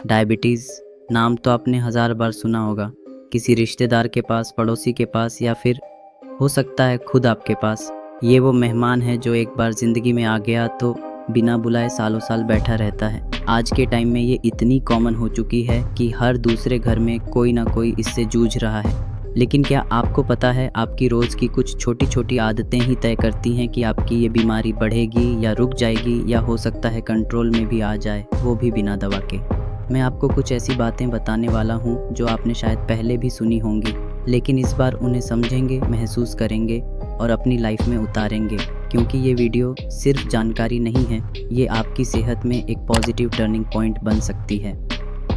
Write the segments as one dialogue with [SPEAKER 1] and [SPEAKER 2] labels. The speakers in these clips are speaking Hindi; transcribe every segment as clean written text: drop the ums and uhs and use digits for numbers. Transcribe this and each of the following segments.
[SPEAKER 1] डायबिटीज़ नाम तो आपने हज़ार बार सुना होगा, किसी रिश्तेदार के पास, पड़ोसी के पास या फिर हो सकता है खुद आपके पास। ये वो मेहमान है जो एक बार ज़िंदगी में आ गया तो बिना बुलाए सालों साल बैठा रहता है। आज के टाइम में ये इतनी कॉमन हो चुकी है कि हर दूसरे घर में कोई ना कोई इससे जूझ रहा है। लेकिन क्या आपको पता है, आपकी रोज़ की कुछ छोटी छोटी आदतें ही तय करती हैं कि आपकी ये बीमारी बढ़ेगी या रुक जाएगी, या हो सकता है कंट्रोल में भी आ जाए, वो भी बिना दवा के। मैं आपको कुछ ऐसी बातें बताने वाला हूँ जो आपने शायद पहले भी सुनी होंगी, लेकिन इस बार उन्हें समझेंगे, महसूस करेंगे और अपनी लाइफ में उतारेंगे। क्योंकि ये वीडियो सिर्फ जानकारी नहीं है, ये आपकी सेहत में एक पॉजिटिव टर्निंग पॉइंट बन सकती है।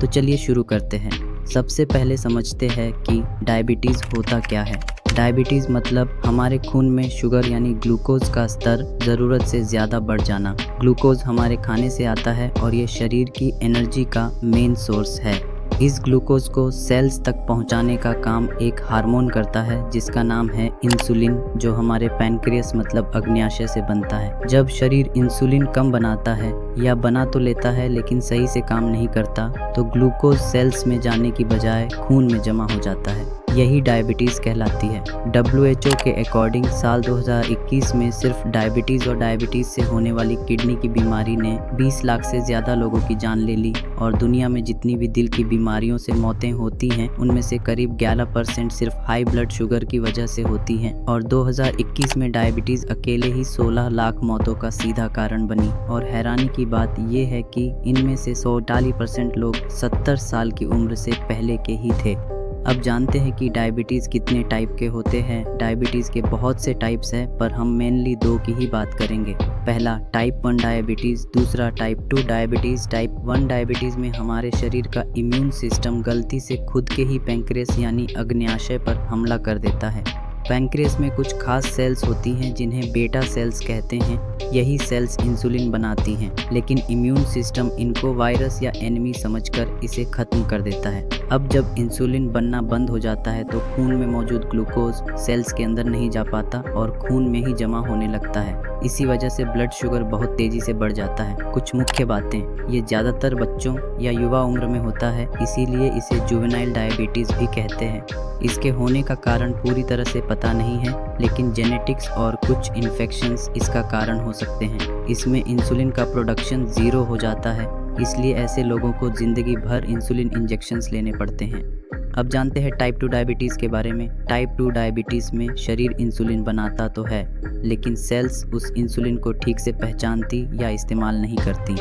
[SPEAKER 1] तो चलिए शुरू करते हैं। सबसे पहले समझते हैं कि डायबिटीज़ होता क्या है। डायबिटीज़ मतलब हमारे खून में शुगर यानी ग्लूकोज का स्तर ज़रूरत से ज़्यादा बढ़ जाना। ग्लूकोज हमारे खाने से आता है और ये शरीर की एनर्जी का मेन सोर्स है। इस ग्लूकोज को सेल्स तक पहुंचाने का काम एक हार्मोन करता है जिसका नाम है इंसुलिन, जो हमारे पैनक्रियास मतलब अग्न्याशय से बनता है। जब शरीर इंसुलिन कम बनाता है या बना तो लेता है लेकिन सही से काम नहीं करता, तो ग्लूकोज सेल्स में जाने की बजाय खून में जमा हो जाता है। यही डायबिटीज़ कहलाती है। WHO के अकॉर्डिंग साल 2021 में सिर्फ डायबिटीज़ और डायबिटीज़ से होने वाली किडनी की बीमारी ने 20 लाख से ज़्यादा लोगों की जान ले ली, और दुनिया में जितनी भी दिल की बीमारियों से मौतें होती हैं उनमें से करीब 11% सिर्फ हाई ब्लड शुगर की वजह से होती हैं। और 2021 में डायबिटीज़ अकेले ही 16 लाख मौतों का सीधा कारण बनी। और हैरानी की बात यह है कि इनमें से 47% लोग 70 साल की उम्र से पहले के ही थे। अब जानते हैं कि डायबिटीज़ कितने टाइप के होते हैं। डायबिटीज़ के बहुत से टाइप्स हैं, पर हम मेनली 2 की ही बात करेंगे। पहला टाइप 1 डायबिटीज़, दूसरा टाइप 2 डायबिटीज़। टाइप 1 डायबिटीज़ में हमारे शरीर का इम्यून सिस्टम गलती से खुद के ही पैंक्रियास यानी अग्न्याशय पर हमला कर देता है। पैंक्रियास में कुछ खास सेल्स होती हैं जिन्हें बेटा सेल्स कहते हैं। यही सेल्स इंसुलिन बनाती हैं, लेकिन इम्यून सिस्टम इनको वायरस या एनिमी समझकर इसे खत्म कर देता है। अब जब इंसुलिन बनना बंद हो जाता है तो खून में मौजूद ग्लूकोज सेल्स के अंदर नहीं जा पाता और खून में ही जमा होने लगता है। इसी वजह से ब्लड शुगर बहुत तेज़ी से बढ़ जाता है। कुछ मुख्य बातें, ये ज़्यादातर बच्चों या युवा उम्र में होता है, इसीलिए इसे जुवेनाइल डायबिटीज़ भी कहते हैं। इसके होने का कारण पूरी तरह से पता नहीं है, लेकिन जेनेटिक्स और कुछ इन्फेक्शंस इसका कारण हो सकते हैं। इसमें इंसुलिन का प्रोडक्शन 0 हो जाता है, इसलिए ऐसे लोगों को ज़िंदगी भर इंसुलिन इंजेक्शंस लेने पड़ते हैं। अब जानते हैं टाइप 2 डायबिटीज़ के बारे में। टाइप 2 डायबिटीज़ में शरीर इंसुलिन बनाता तो है, लेकिन सेल्स उस इंसुलिन को ठीक से पहचानती या इस्तेमाल नहीं करती।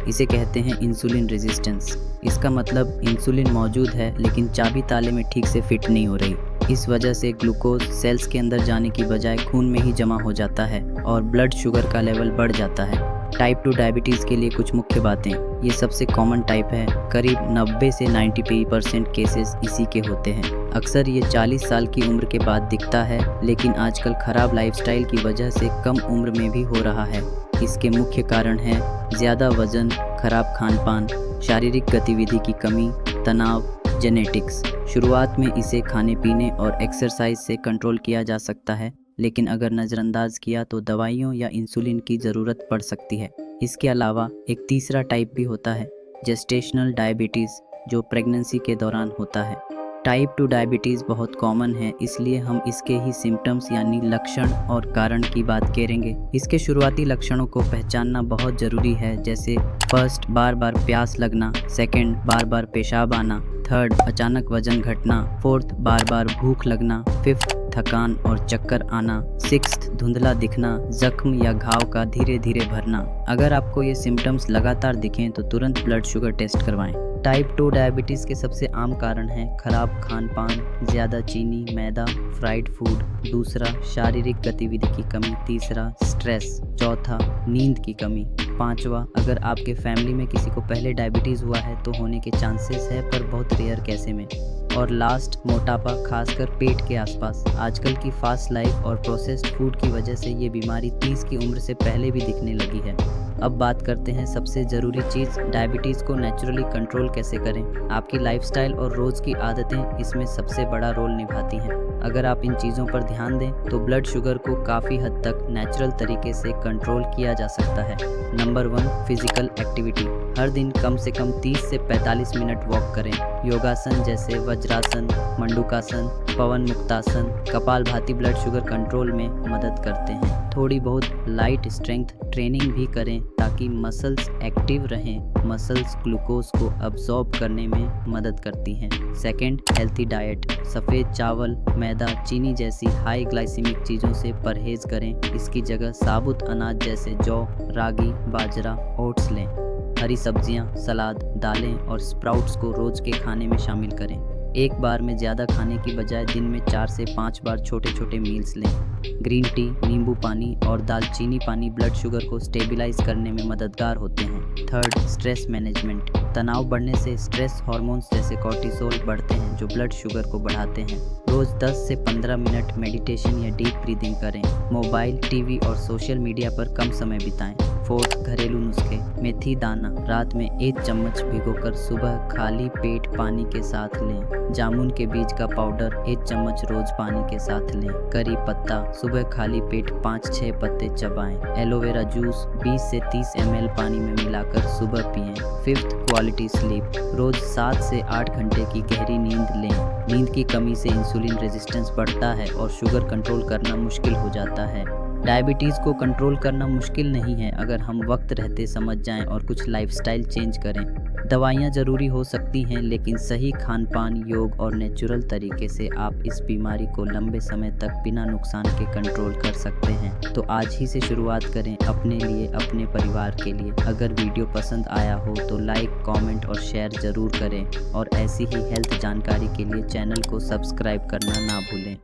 [SPEAKER 1] इसे कहते हैं इंसुलिन रेजिस्टेंस। इसका मतलब इंसुलिन मौजूद है लेकिन चाबी ताले में ठीक से फिट नहीं हो रही। इस वजह से ग्लूकोज सेल्स के अंदर जाने की बजाय खून में ही जमा हो जाता है और ब्लड शुगर का लेवल बढ़ जाता है। टाइप 2 डायबिटीज़ के लिए कुछ मुख्य बातें, ये सबसे कॉमन टाइप है। करीब 90 से 90% केसेस इसी के होते हैं। अक्सर ये 40 साल की उम्र के बाद दिखता है, लेकिन आजकल खराब लाइफस्टाइल की वजह से कम उम्र में भी हो रहा है। इसके मुख्य कारण हैं ज़्यादा वजन, खराब खान-पान, शारीरिक गतिविधि की कमी, तनाव, जेनेटिक्स। शुरुआत में इसे खाने पीने और एक्सरसाइज से कंट्रोल किया जा सकता है, लेकिन अगर नज़रअंदाज किया तो दवाइयों या इंसुलिन की ज़रूरत पड़ सकती है। इसके अलावा एक तीसरा टाइप भी होता है, जेस्टेशनल डायबिटीज़, जो प्रेगनेंसी के दौरान होता है। टाइप 2 डायबिटीज़ बहुत कॉमन है, इसलिए हम इसके ही सिम्टम्स यानी लक्षण और कारण की बात करेंगे। इसके शुरुआती लक्षणों को पहचानना बहुत ज़रूरी है, जैसे फर्स्ट बार बार प्यास लगना, सेकंड बार बार पेशाब आना, थर्ड अचानक वजन घटना, फोर्थ बार बार भूख लगना, फिफ्थ थकान और चक्कर आना, सिक्स्थ धुंधला दिखना, जख्म या घाव का धीरे धीरे भरना। अगर आपको ये सिम्टम्स लगातार दिखें तो तुरंत ब्लड शुगर टेस्ट करवाएं। टाइप 2 डायबिटीज़ के सबसे आम कारण हैं खराब खान-पान, ज़्यादा चीनी, मैदा, फ्राइड फूड। दूसरा शारीरिक गतिविधि की कमी। तीसरा स्ट्रेस। चौथा नींद की कमी। पांचवा, अगर आपके फैमिली में किसी को पहले डायबिटीज़ हुआ है तो होने के चांसेस है, पर बहुत रेयर केस में। और लास्ट, मोटापा, खासकर पेट के आसपास। आजकल की फास्ट लाइफ और प्रोसेस्ड फूड की वजह से ये बीमारी 30 की उम्र से पहले भी दिखने लगी है। अब बात करते हैं सबसे ज़रूरी चीज़, डायबिटीज़ को नेचुरली कंट्रोल कैसे करें। आपकी लाइफस्टाइल और रोज़ की आदतें इसमें सबसे बड़ा रोल निभाती हैं। अगर आप इन चीज़ों पर ध्यान दें तो ब्लड शुगर को काफ़ी हद तक नेचुरल तरीके से कंट्रोल किया जा सकता है। Number 1, physical activity. हर दिन कम से कम 30 से 45 मिनट वॉक करें। योगासन जैसे वज्रासन, मंडूकासन, पवन मुक्तासन कपालभाति ब्लड शुगर कंट्रोल में मदद करते हैं। थोड़ी बहुत लाइट स्ट्रेंथ ट्रेनिंग भी करें ताकि मसल्स एक्टिव रहें। मसल्स ग्लूकोज को अब्जॉर्ब करने में मदद करती हैं। Second, healthy diet. सफ़ेद चावल, मैदा, चीनी जैसी हाई ग्लाइसेमिक चीज़ों से परहेज करें। इसकी जगह साबुत अनाज जैसे जौ, रागी, बाजरा, ओट्स लें। हरी सब्जियां, सलाद, दालें और स्प्राउट्स को रोज़ के खाने में शामिल करें। एक बार में ज़्यादा खाने की बजाय दिन में 4 से 5 बार छोटे छोटे मील्स लें। ग्रीन टी, नींबू पानी और दालचीनी पानी ब्लड शुगर को स्टेबलाइज करने में मददगार होते हैं। Third, stress management. तनाव बढ़ने से स्ट्रेस हार्मोन्स जैसे कॉर्टिसोल बढ़ते हैं जो ब्लड शुगर को बढ़ाते हैं। रोज़ 10 से 15 मिनट मेडिटेशन या डीप ब्रीदिंग करें। मोबाइल, टीवी और सोशल मीडिया पर कम समय बिताएं। फोर्थ, घरेलू नुस्खे। मेथी दाना रात में 1 चम्मच भिगोकर सुबह खाली पेट पानी के साथ लें। जामुन के बीज का पाउडर 1 चम्मच रोज पानी के साथ लें। करी पत्ता सुबह खाली पेट 5-6 पत्ते चबाएं। एलोवेरा जूस 20 से 30 ml पानी में मिलाकर सुबह पिएं। Fifth, quality sleep. रोज 7 से 8 घंटे की गहरी नींद लें। नींद की कमी से इंसुलिन रेजिस्टेंस बढ़ता है और शुगर कंट्रोल करना मुश्किल हो जाता है। डायबिटीज़ को कंट्रोल करना मुश्किल नहीं है अगर हम वक्त रहते समझ जाएं और कुछ लाइफस्टाइल चेंज करें। दवाइयाँ ज़रूरी हो सकती हैं, लेकिन सही खान पान, योग और नेचुरल तरीके से आप इस बीमारी को लंबे समय तक बिना नुकसान के कंट्रोल कर सकते हैं। तो आज ही से शुरुआत करें, अपने लिए, अपने परिवार के लिए। अगर वीडियो पसंद आया हो तो लाइक, कमेंट और शेयर ज़रूर करें और ऐसी ही हेल्थ जानकारी के लिए चैनल को सब्सक्राइब करना ना भूलें।